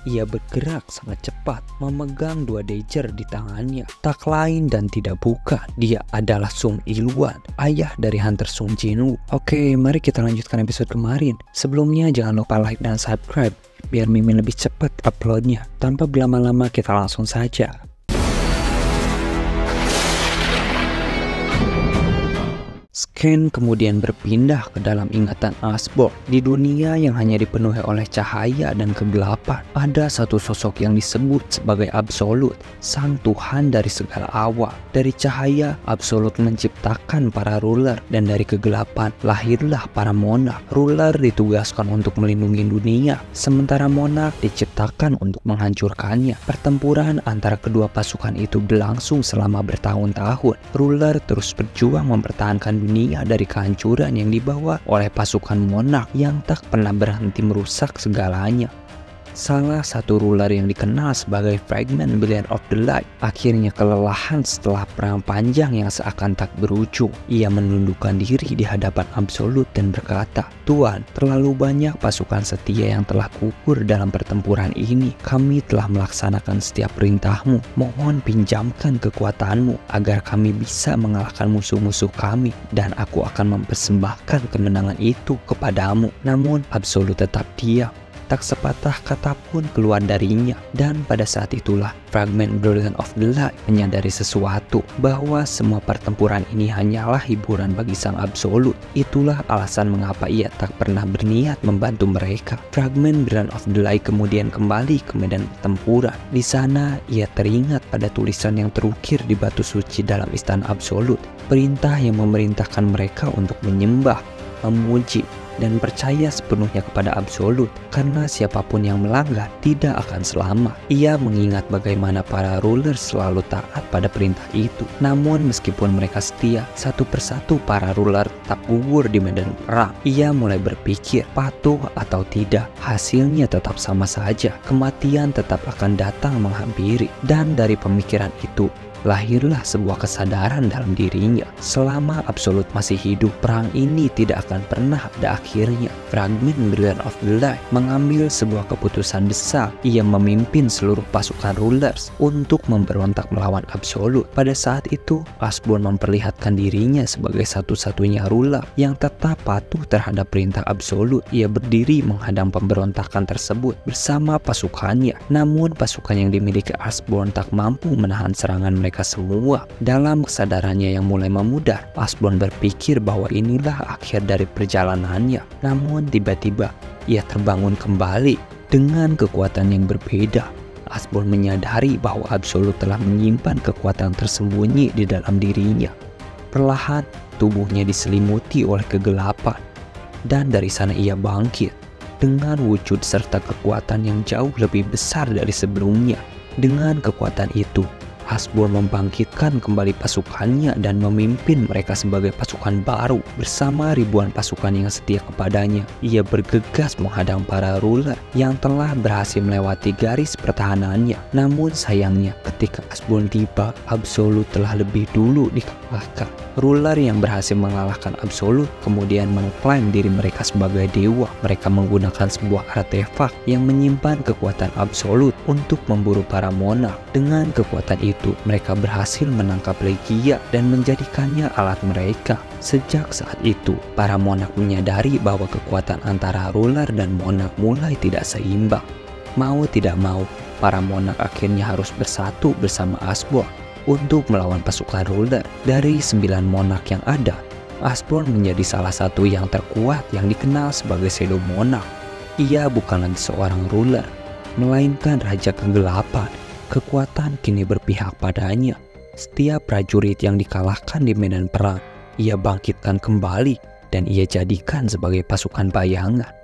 Ia bergerak sangat cepat, memegang dua dagger di tangannya. Tak lain dan tidak bukan, dia adalah Sung Ilwan, ayah dari Hunter Sung Jinwoo. Oke, mari kita lanjutkan episode kemarin. Sebelumnya jangan lupa like dan subscribe, biar Mimin lebih cepat uploadnya. Tanpa berlama-lama kita langsung saja. Scan kemudian berpindah ke dalam ingatan Asborn. Di dunia yang hanya dipenuhi oleh cahaya dan kegelapan, ada satu sosok yang disebut sebagai Absolute, sang Tuhan dari segala awal. Dari cahaya, Absolute menciptakan para ruler, dan dari kegelapan lahirlah para monark. Ruler ditugaskan untuk melindungi dunia, sementara monark diciptakan untuk menghancurkannya. Pertempuran antara kedua pasukan itu berlangsung selama bertahun-tahun. Ruler terus berjuang mempertahankan dunia dari kehancuran yang dibawa oleh pasukan monark yang tak pernah berhenti merusak segalanya. Salah satu ruler yang dikenal sebagai Fragment Brilliant of the Light akhirnya kelelahan setelah perang panjang yang seakan tak berujung. Ia menundukkan diri di hadapan Absolute dan berkata, "Tuan, terlalu banyak pasukan setia yang telah gugur dalam pertempuran ini. Kami telah melaksanakan setiap perintahmu. Mohon pinjamkan kekuatanmu agar kami bisa mengalahkan musuh-musuh kami, dan aku akan mempersembahkan kemenangan itu kepadamu." Namun Absolute tetap diam. Tak sepatah kata pun keluar darinya. Dan pada saat itulah Fragment Brilliant of the Light menyadari sesuatu, bahwa semua pertempuran ini hanyalah hiburan bagi sang Absolute. Itulah alasan mengapa ia tak pernah berniat membantu mereka. Fragment Brilliant of the Light kemudian kembali ke medan pertempuran. Di sana ia teringat pada tulisan yang terukir di batu suci dalam istana Absolute. Perintah yang memerintahkan mereka untuk menyembah, memuji, dan percaya sepenuhnya kepada Absolute, karena siapapun yang melanggar tidak akan selamat. Ia mengingat bagaimana para ruler selalu taat pada perintah itu. Namun meskipun mereka setia, satu persatu para ruler tetap gugur di medan perang. Ia mulai berpikir, patuh atau tidak, hasilnya tetap sama saja. Kematian tetap akan datang menghampiri. Dan dari pemikiran itu lahirlah sebuah kesadaran dalam dirinya. Selama Absolute masih hidup, perang ini tidak akan pernah ada akhirnya. Fragment Brilliant of the Light mengambil sebuah keputusan besar. Ia memimpin seluruh pasukan rulers untuk memberontak melawan Absolute. Pada saat itu, Asborn memperlihatkan dirinya sebagai satu-satunya ruler yang tetap patuh terhadap perintah Absolute. Ia berdiri menghadang pemberontakan tersebut bersama pasukannya. Namun pasukan yang dimiliki Asborn tak mampu menahan serangan mereka semua. Dalam kesadarannya yang mulai memudar, Asborn berpikir bahwa inilah akhir dari perjalanannya. Namun tiba-tiba ia terbangun kembali dengan kekuatan yang berbeda. Asborn menyadari bahwa Absolute telah menyimpan kekuatan tersembunyi di dalam dirinya. Perlahan tubuhnya diselimuti oleh kegelapan, dan dari sana ia bangkit dengan wujud serta kekuatan yang jauh lebih besar dari sebelumnya. Dengan kekuatan itu, Asborn membangkitkan kembali pasukannya dan memimpin mereka sebagai pasukan baru bersama ribuan pasukan yang setia kepadanya. Ia bergegas menghadang para ruler yang telah berhasil melewati garis pertahanannya. Namun sayangnya, ketika Asborn tiba, Absolute telah lebih dulu dikalahkan. Ruler yang berhasil mengalahkan Absolute kemudian mengklaim diri mereka sebagai dewa. Mereka menggunakan sebuah artefak yang menyimpan kekuatan Absolute untuk memburu para monark. Dengan kekuatan itu, mereka berhasil menangkap Legia dan menjadikannya alat mereka. Sejak saat itu, para monark menyadari bahwa kekuatan antara ruler dan monark mulai tidak seimbang. Mau tidak mau, para monark akhirnya harus bersatu bersama Asborn untuk melawan pasukan ruler. Dari 9 monark yang ada, Asborn menjadi salah satu yang terkuat yang dikenal sebagai Shadow Monarch. Ia bukan lagi seorang ruler, melainkan Raja Kegelapan. Kekuatan kini berpihak padanya. Setiap prajurit yang dikalahkan di medan perang, ia bangkitkan kembali dan ia jadikan sebagai pasukan bayangan.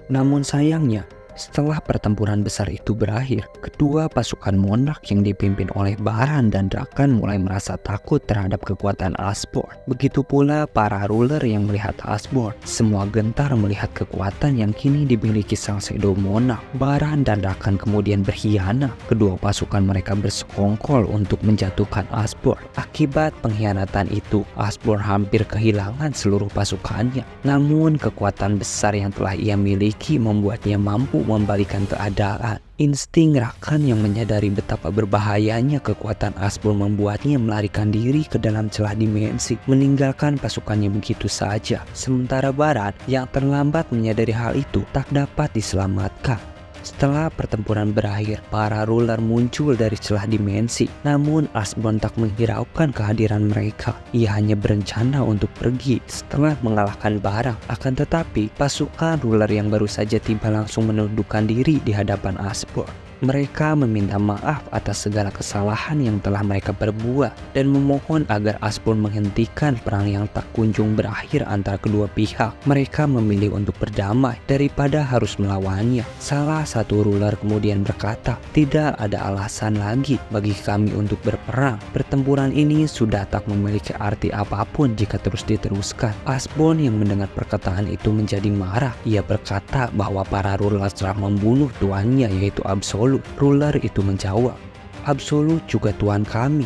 Namun sayangnya, setelah pertempuran besar itu berakhir, kedua pasukan monark yang dipimpin oleh Baran dan Drakan mulai merasa takut terhadap kekuatan Asborn. Begitu pula para ruler yang melihat Asborn. Semua gentar melihat kekuatan yang kini dimiliki sang Shadow Monarch. Baran dan Drakan kemudian berkhianat. Kedua pasukan mereka bersekongkol untuk menjatuhkan Asborn. Akibat pengkhianatan itu, Asborn hampir kehilangan seluruh pasukannya. Namun kekuatan besar yang telah ia miliki membuatnya mampu membalikan keadaan. Insting Rakan yang menyadari betapa berbahayanya kekuatan Asbor membuatnya melarikan diri ke dalam celah dimensi, meninggalkan pasukannya begitu saja. Sementara Barat yang terlambat menyadari hal itu tak dapat diselamatkan. Setelah pertempuran berakhir, para ruler muncul dari celah dimensi. Namun Asbor tak menghiraukan kehadiran mereka. Ia hanya berencana untuk pergi setelah mengalahkan Barang. Akan tetapi, pasukan ruler yang baru saja tiba langsung menundukkan diri di hadapan Asbor. Mereka meminta maaf atas segala kesalahan yang telah mereka perbuat dan memohon agar Asbor menghentikan perang yang tak kunjung berakhir antara kedua pihak. Mereka memilih untuk berdamai daripada harus melawannya. Salah satu ruler kemudian berkata, "Tidak ada alasan lagi bagi kami untuk berperang. Pertempuran ini sudah tak memiliki arti apapun jika terus diteruskan." Asbor yang mendengar perkataan itu menjadi marah. Ia berkata bahwa para ruler telah membunuh tuannya, yaitu Absolut. Ruler itu menjawab, "Absolut juga tuan kami."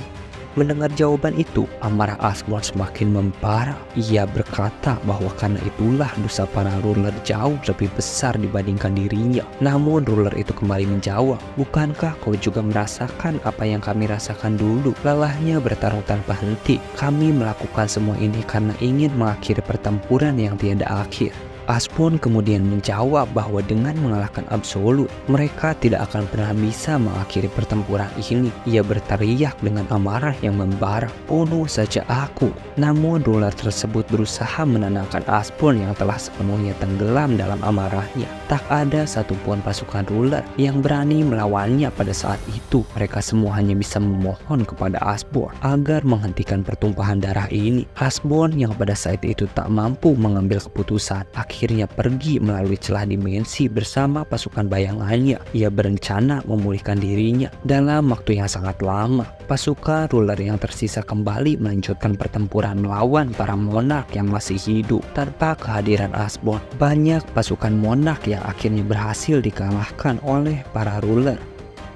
Mendengar jawaban itu, amarah Asbor semakin membara. Ia berkata bahwa karena itulah dosa para ruler jauh lebih besar dibandingkan dirinya. Namun ruler itu kembali menjawab, "Bukankah kau juga merasakan apa yang kami rasakan dulu? Lelahnya bertarung tanpa henti. Kami melakukan semua ini karena ingin mengakhiri pertempuran yang tiada akhir." Asbor kemudian menjawab bahwa dengan mengalahkan Absolut, mereka tidak akan pernah bisa mengakhiri pertempuran ini. Ia berteriak dengan amarah yang membara, "Bunuh saja aku!" Namun ruler tersebut berusaha menenangkan Asbor yang telah sepenuhnya tenggelam dalam amarahnya. Tak ada satupun pasukan ruler yang berani melawannya pada saat itu. Mereka semua hanya bisa memohon kepada Asbor agar menghentikan pertumpahan darah ini. Asbor yang pada saat itu tak mampu mengambil keputusan, akhirnya pergi melalui celah dimensi bersama pasukan bayangannya. Ia berencana memulihkan dirinya dalam waktu yang sangat lama. Pasukan ruler yang tersisa kembali melanjutkan pertempuran melawan para monark yang masih hidup. Tanpa kehadiran Asbor, banyak pasukan monark yang akhirnya berhasil dikalahkan oleh para ruler.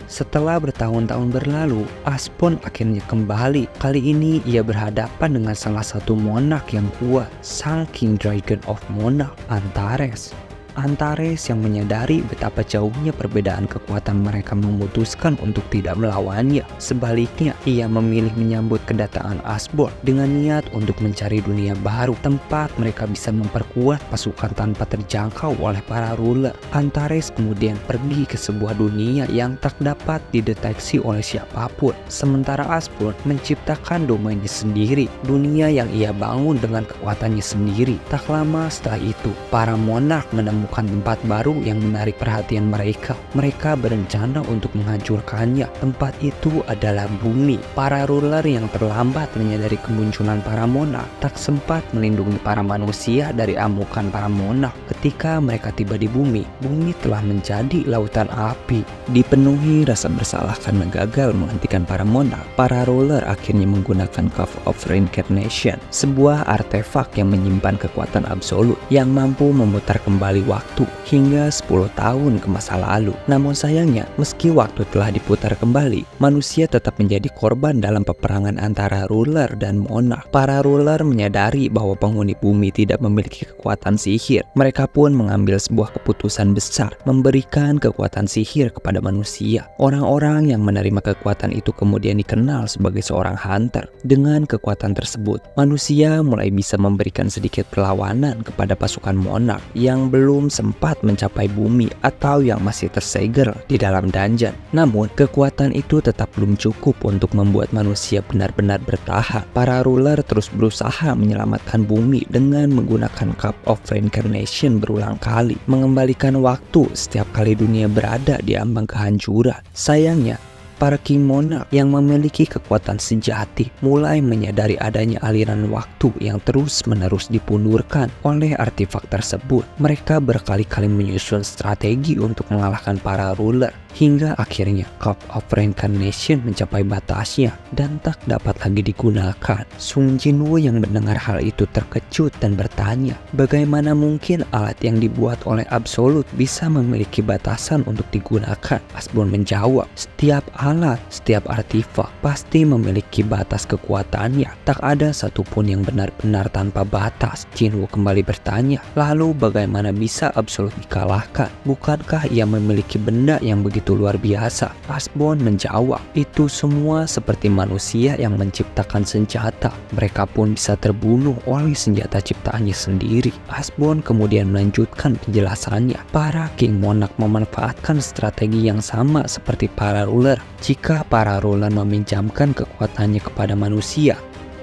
Setelah bertahun-tahun berlalu, Asbor akhirnya kembali. Kali ini ia berhadapan dengan salah satu monark yang kuat, sang King Dragon of Monarch, Antares. Antares yang menyadari betapa jauhnya perbedaan kekuatan mereka memutuskan untuk tidak melawannya. Sebaliknya, ia memilih menyambut kedatangan Asbor dengan niat untuk mencari dunia baru, tempat mereka bisa memperkuat pasukan tanpa terjangkau oleh para ruler. Antares kemudian pergi ke sebuah dunia yang tak dapat dideteksi oleh siapapun. Sementara Asbor menciptakan domainnya sendiri, dunia yang ia bangun dengan kekuatannya sendiri. Tak lama setelah itu, para monark menemukan tempat baru yang menarik perhatian mereka. Mereka berencana untuk menghancurkannya. Tempat itu adalah bumi. Para ruler yang terlambat menyadari kemunculan para monark tak sempat melindungi para manusia dari amukan para monark. Ketika mereka tiba di bumi, bumi telah menjadi lautan api. Dipenuhi rasa bersalah karena gagal menghentikan para monark, para ruler akhirnya menggunakan Cup of Reincarnation, sebuah artefak yang menyimpan kekuatan absolut yang mampu memutar kembali waktu hingga 10 tahun ke masa lalu. Namun sayangnya, meski waktu telah diputar kembali, manusia tetap menjadi korban dalam peperangan antara ruler dan monark. Para ruler menyadari bahwa penghuni bumi tidak memiliki kekuatan sihir. Mereka pun mengambil sebuah keputusan besar, memberikan kekuatan sihir kepada manusia. Orang-orang yang menerima kekuatan itu kemudian dikenal sebagai seorang hunter. Dengan kekuatan tersebut, manusia mulai bisa memberikan sedikit perlawanan kepada pasukan monark yang belum sempat mencapai bumi atau yang masih tersegel di dalam dungeon. Namun, kekuatan itu tetap belum cukup untuk membuat manusia benar-benar bertahan. Para ruler terus berusaha menyelamatkan bumi dengan menggunakan Cup of Reincarnation berulang kali, mengembalikan waktu setiap kali dunia berada di ambang kehancuran. Sayangnya, para King Monarch yang memiliki kekuatan sejati mulai menyadari adanya aliran waktu yang terus-menerus dipundurkan oleh artefak tersebut. Mereka berkali-kali menyusun strategi untuk mengalahkan para ruler. hingga akhirnya Cup of Reincarnation mencapai batasnya dan tak dapat lagi digunakan. Sung Jinwoo yang mendengar hal itu terkejut dan bertanya, bagaimana mungkin alat yang dibuat oleh Absolute bisa memiliki batasan untuk digunakan? Asbun menjawab, setiap alat, setiap artefak pasti memiliki batas kekuatannya. Tak ada satupun yang benar-benar tanpa batas. Jinwoo kembali bertanya, lalu bagaimana bisa Absolute dikalahkan? Bukankah ia memiliki benda yang begitu luar biasa? Asbun menjawab, itu semua seperti manusia yang menciptakan senjata. Mereka pun bisa terbunuh oleh senjata ciptaannya sendiri. Asbun kemudian melanjutkan penjelasannya. Para King Monarch memanfaatkan strategi yang sama seperti para ruler. Jika para ruler meminjamkan kekuatannya kepada manusia,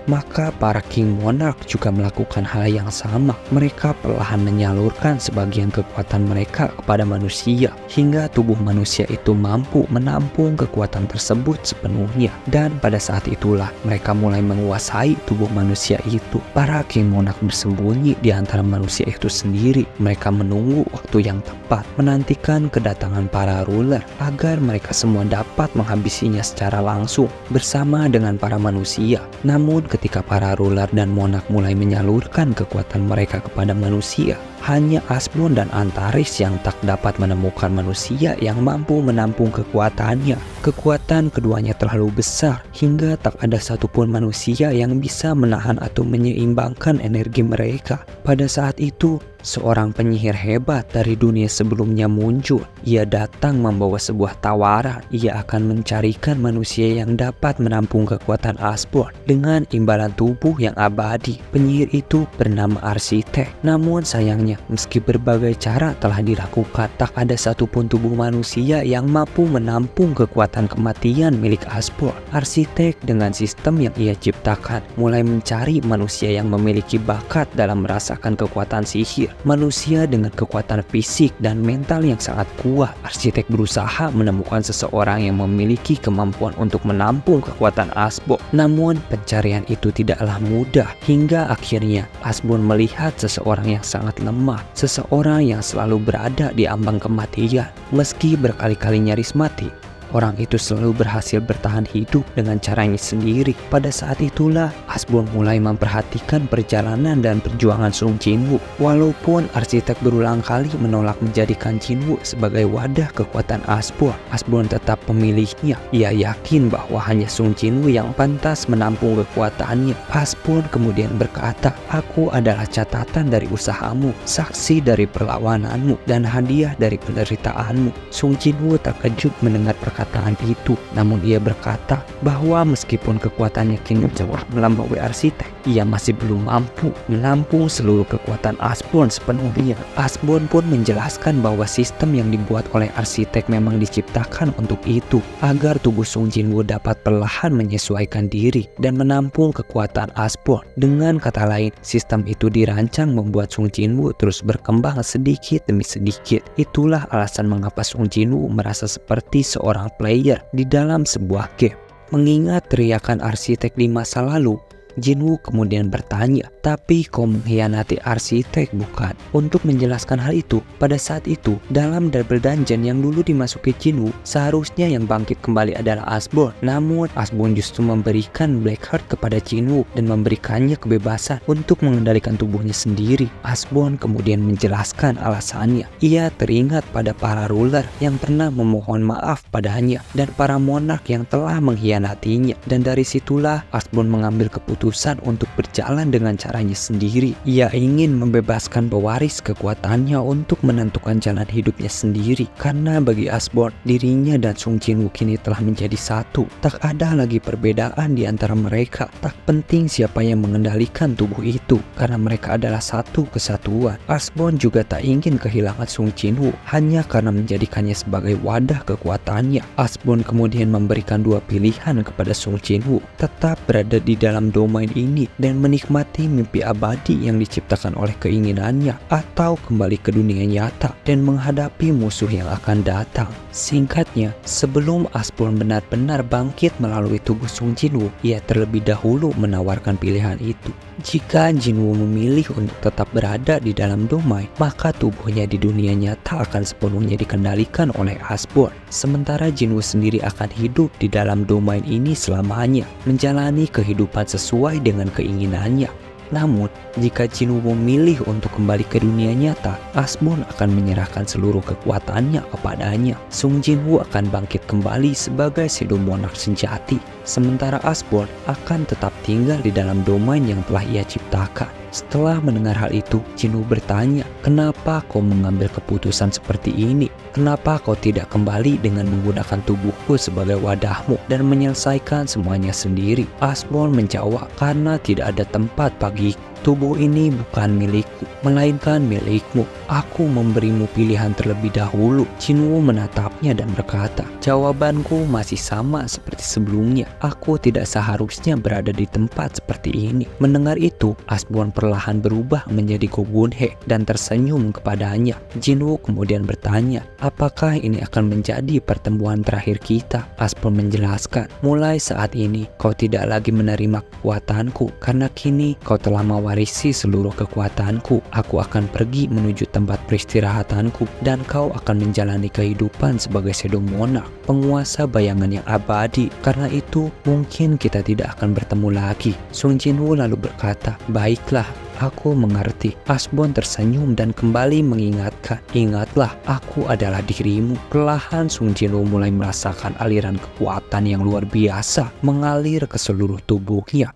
maka para King Monarch juga melakukan hal yang sama. Mereka perlahan menyalurkan sebagian kekuatan mereka kepada manusia, hingga tubuh manusia itu mampu menampung kekuatan tersebut sepenuhnya. Dan pada saat itulah mereka mulai menguasai tubuh manusia itu. Para King Monarch bersembunyi di antara manusia itu sendiri. Mereka menunggu waktu yang tepat, menantikan kedatangan para ruler agar mereka semua dapat menghabisinya secara langsung bersama dengan para manusia. Namun ketika para ruler dan monarch mulai menyalurkan kekuatan mereka kepada manusia, hanya Asbun dan Antares yang tak dapat menemukan manusia yang mampu menampung kekuatannya. Kekuatan keduanya terlalu besar hingga tak ada satupun manusia yang bisa menahan atau menyeimbangkan energi mereka. Pada saat itu, seorang penyihir hebat dari dunia sebelumnya muncul. Ia datang membawa sebuah tawaran. Ia akan mencarikan manusia yang dapat menampung kekuatan Asbun dengan imbalan tubuh yang abadi. Penyihir itu bernama Arsitek. Namun sayangnya, meski berbagai cara telah dilakukan, tak ada satupun tubuh manusia yang mampu menampung kekuatan kematian milik Asbun. Arsitek dengan sistem yang ia ciptakan mulai mencari manusia yang memiliki bakat dalam merasakan kekuatan sihir. Manusia dengan kekuatan fisik dan mental yang sangat kuat. Arsitek berusaha menemukan seseorang yang memiliki kemampuan untuk menampung kekuatan Asbun. Namun pencarian itu tidaklah mudah, hingga akhirnya Asbun melihat seseorang yang sangat lemah, seseorang yang selalu berada di ambang kematian. Meski berkali-kali nyaris mati, orang itu selalu berhasil bertahan hidup dengan caranya sendiri. Pada saat itulah Asbun mulai memperhatikan perjalanan dan perjuangan Sung Jinwoo. Walaupun Arsitek berulang kali menolak menjadikan Jinwoo sebagai wadah kekuatan Asbun, Asbun tetap memilihnya. Ia yakin bahwa hanya Sung Jinwoo yang pantas menampung kekuatannya. Asbun kemudian berkata, aku adalah catatan dari usahamu, saksi dari perlawananmu, dan hadiah dari penderitaanmu. Sung Jinwoo terkejut mendengar perkataan itu, namun ia berkata bahwa meskipun kekuatannya kini jauh melampaui Arsitek, ia masih belum mampu menampung seluruh kekuatan Asbun sepenuhnya. Asbun pun menjelaskan bahwa sistem yang dibuat oleh Arsitek memang diciptakan untuk itu, agar tubuh Sung Jinwoo dapat perlahan menyesuaikan diri dan menampung kekuatan Asbun. Dengan kata lain, sistem itu dirancang membuat Sung Jinwoo terus berkembang sedikit demi sedikit. Itulah alasan mengapa Sung Jinwoo merasa seperti seorang player di dalam sebuah game. Mengingat teriakan Arsitek di masa lalu, Jinwoo kemudian bertanya, tapi kau mengkhianati Arsitek bukan? Untuk menjelaskan hal itu, pada saat itu dalam double dungeon yang dulu dimasuki Jinwoo, seharusnya yang bangkit kembali adalah Asbun. Namun Asbun justru memberikan Blackheart kepada Jinwoo dan memberikannya kebebasan untuk mengendalikan tubuhnya sendiri. Asbun kemudian menjelaskan alasannya. Ia teringat pada para ruler yang pernah memohon maaf padanya dan para monarch yang telah mengkhianatinya, dan dari situlah Asbun mengambil keputusan untuk berjalan dengan caranya sendiri. Ia ingin membebaskan pewaris kekuatannya untuk menentukan jalan hidupnya sendiri, karena bagi Asbun, dirinya dan Sung Jinwoo kini telah menjadi satu. Tak ada lagi perbedaan di antara mereka. Tak penting siapa yang mengendalikan tubuh itu, karena mereka adalah satu kesatuan. Asbun juga tak ingin kehilangan Sung Jinwoo hanya karena menjadikannya sebagai wadah kekuatannya. Asbun kemudian memberikan dua pilihan kepada Sung Jinwoo: tetap berada di dalam domain ini dan menikmati mimpi abadi yang diciptakan oleh keinginannya, atau kembali ke dunia nyata dan menghadapi musuh yang akan datang. Singkatnya, sebelum Asbjorn benar-benar bangkit melalui tubuh Sung Jinwoo, ia terlebih dahulu menawarkan pilihan itu. Jika Jinwoo memilih untuk tetap berada di dalam domain, maka tubuhnya di dunia nyata akan sepenuhnya dikendalikan oleh Asbjorn. Sementara Jinwoo sendiri akan hidup di dalam domain ini selamanya, menjalani kehidupan sesuai dengan keinginannya. Namun, jika Jinwoo memilih untuk kembali ke dunia nyata, Asbjorn akan menyerahkan seluruh kekuatannya kepadanya. Sung Jinwoo akan bangkit kembali sebagai Shadow Monarch sejati, sementara Asbjorn akan tetap tinggal di dalam domain yang telah ia ciptakan. Setelah mendengar hal itu, Jinwoo bertanya, "Kenapa kau mengambil keputusan seperti ini? Kenapa kau tidak kembali dengan menggunakan tubuhku sebagai wadahmu dan menyelesaikan semuanya sendiri?" Asbjorn menjawab, "Karena tidak ada tempat bagiku. Tubuh ini bukan milikku, melainkan milikmu. Aku memberimu pilihan terlebih dahulu." Jinwoo menatapnya dan berkata, "Jawabanku masih sama seperti sebelumnya. Aku tidak seharusnya berada di tempat seperti ini." Mendengar itu, Asbjorn perlahan berubah menjadi Go Gun-hye dan tersenyum kepadanya. Jinwoo kemudian bertanya, "Apakah ini akan menjadi pertemuan terakhir kita?" Asbjorn menjelaskan, "Mulai saat ini, kau tidak lagi menerima kekuatanku, karena kini kau telah mewarisi seluruh kekuatanku. Aku akan pergi menuju tempat peristirahatanku, dan kau akan menjalani kehidupan sebagai Shadow Monarch, penguasa bayangan yang abadi. Karena itu, mungkin kita tidak akan bertemu lagi." Sung Jinwoo lalu berkata, "Baiklah, aku mengerti." Asbjorn tersenyum dan kembali mengingatkan, "Ingatlah, aku adalah dirimu." Perlahan Sung Jinwoo mulai merasakan aliran kekuatan yang luar biasa mengalir ke seluruh tubuhnya.